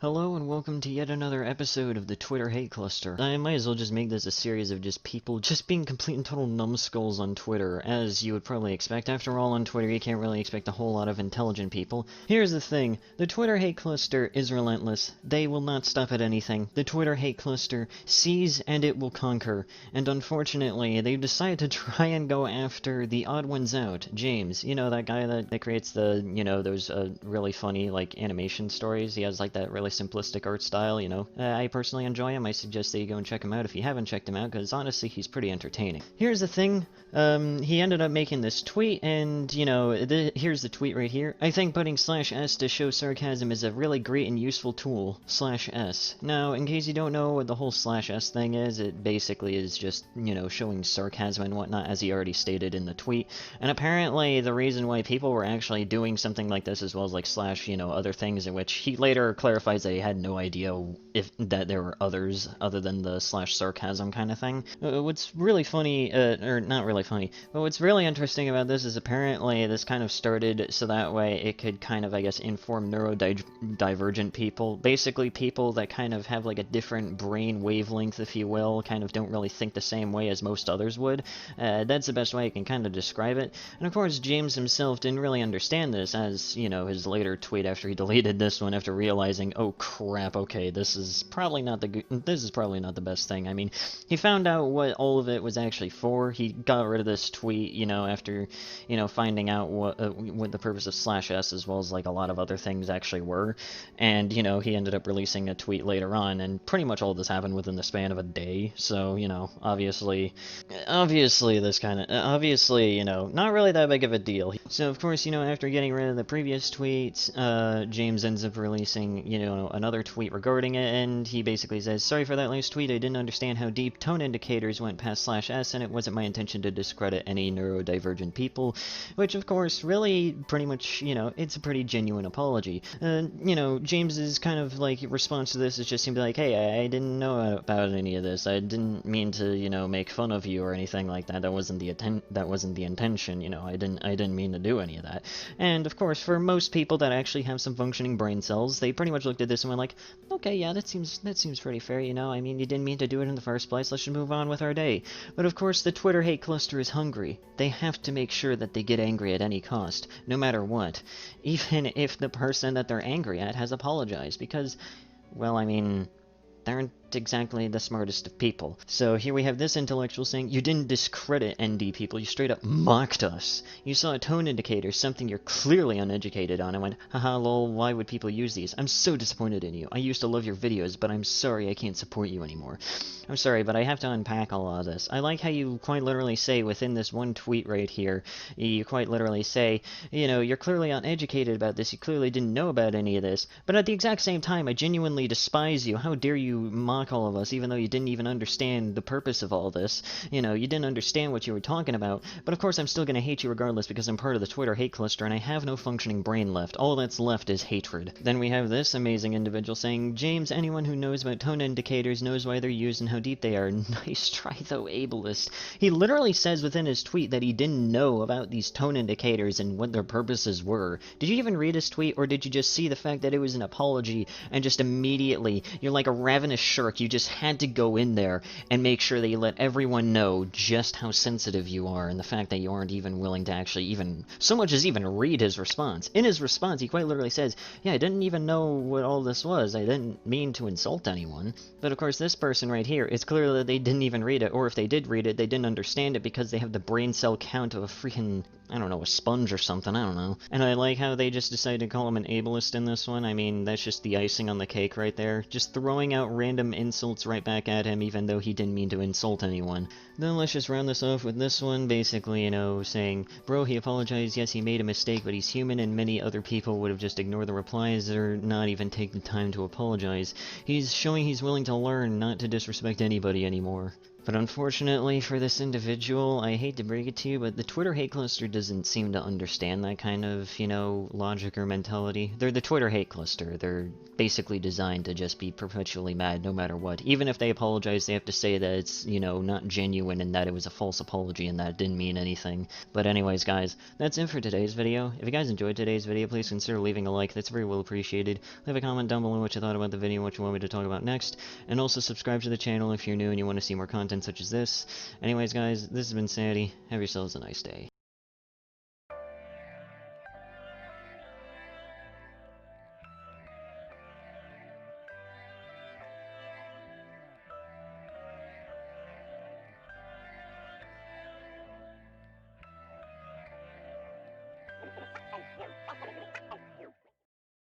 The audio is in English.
Hello and welcome to yet another episode of the Twitter Hate Cluster. I might as well just make this a series of just people just being complete and total numbskulls on Twitter, as you would probably expect. After all, on Twitter you can't really expect a whole lot of intelligent people. Here's the thing, the Twitter Hate Cluster is relentless. They will not stop at anything. The Twitter Hate Cluster sees and it will conquer. And unfortunately, they've decided to try and go after the Odd1sOut, James. You know, that guy that creates the, those really funny, animation stories. He has, that really simplistic art style, I personally enjoy him. I suggest that you go and check him out if you haven't checked him out, because honestly, he's pretty entertaining. Here's the thing, he ended up making this tweet, and, here's the tweet right here. I think putting /s to show sarcasm is a really great and useful tool, /s. Now, in case you don't know what the whole /s thing is, it basically is just, showing sarcasm and whatnot, as he already stated in the tweet, and apparently the reason why people were actually doing something like this, as well as, other things, in which he later clarifies that he had no idea that there were others other than the /sarcasm kind of thing. What's really funny, or not really funny, but what's really interesting about this is apparently this kind of started so that way it could kind of, I guess, inform neurodivergent people. Basically people that kind of have a different brain wavelength, if you will, kind of don't really think the same way as most others would. That's the best way I can kind of describe it. And of course James himself didn't really understand this, as, his later tweet after he deleted this one after realizing, oh crap, okay, this is probably not the best thing. I mean, he found out what all of it was actually for. He got rid of this tweet, after, finding out what the purpose of /s, as well as, a lot of other things actually were. And, he ended up releasing a tweet later on, and pretty much all this happened within the span of a day. So, obviously, not really that big of a deal. So, of course, after getting rid of the previous tweets, James ends up releasing, another tweet regarding it, and he basically says, sorry for that last tweet, I didn't understand how deep tone indicators went past /s, and it wasn't my intention to discredit any neurodivergent people, which, of course, really, pretty much, it's a pretty genuine apology. James's kind of, response to this is just to be like, hey, I didn't know about any of this, I didn't mean to, make fun of you or anything like that, that wasn't the intention, I didn't mean to do any of that. And, of course, for most people that actually have some functioning brain cells, they pretty much looked at this and went like, okay, yeah, that seems pretty fair, I mean, you didn't mean to do it in the first place, let's just move on with our day. But of course, the Twitter hate cluster is hungry. They have to make sure that they get angry at any cost, no matter what, even if the person that they're angry at has apologized, because, well, I mean, they aren't exactly the smartest of people. So here we have this intellectual saying, you didn't discredit ND people, you straight up mocked us. You saw a tone indicator, something you're clearly uneducated on, and went, haha lol, why would people use these? I'm so disappointed in you. I used to love your videos, but I'm sorry I can't support you anymore. I'm sorry, but I have to unpack all of this. I like how you quite literally say within this one tweet right here, you quite literally say, you're clearly uneducated about this, you clearly didn't know about any of this, but at the exact same time, I genuinely despise you. How dare you mock all of us, even though you didn't even understand the purpose of all this. You didn't understand what you were talking about, but of course I'm still gonna hate you regardless because I'm part of the Twitter hate cluster and I have no functioning brain left. All that's left is hatred. Then we have this amazing individual saying, James, anyone who knows about tone indicators knows why they're used and how deep they are. Nice try though, ableist. He literally says within his tweet that he didn't know about these tone indicators and what their purposes were. Did you even read his tweet, or did you just see the fact that it was an apology and just immediately, you're like a ravenous shark, you just had to go in there and make sure that you let everyone know just how sensitive you are, and the fact that you aren't even willing to actually even, so much as even read his response. In his response, he quite literally says, yeah, I didn't even know what all this was, I didn't mean to insult anyone. But of course, this person right here, it's clear that they didn't even read it, or if they did read it, they didn't understand it because they have the brain cell count of a freaking, I don't know, a sponge or something, I don't know. And I like how they just decided to call him an ableist in this one. I mean, that's just the icing on the cake right there. Just throwing out random insults right back at him, even though he didn't mean to insult anyone. Then let's just round this off with this one, basically, saying, bro, he apologized, yes, he made a mistake, but he's human, and many other people would have just ignored the replies or not even take the time to apologize. He's showing he's willing to learn, not to disrespect anybody anymore. But unfortunately for this individual, I hate to break it to you, but the Twitter hate cluster doesn't seem to understand that kind of, you know, logic or mentality. They're the Twitter hate cluster. They're basically designed to just be perpetually mad no matter what. Even if they apologize, they have to say that it's, you know, not genuine and that it was a false apology and that it didn't mean anything. But anyways, guys, that's it for today's video. If you guys enjoyed today's video, please consider leaving a like. That's very well appreciated. Leave a comment down below what you thought about the video, what you want me to talk about next, and also subscribe to the channel if you're new and you want to see more content such as this. Anyways, guys, this has been Sandy. Have yourselves a nice day.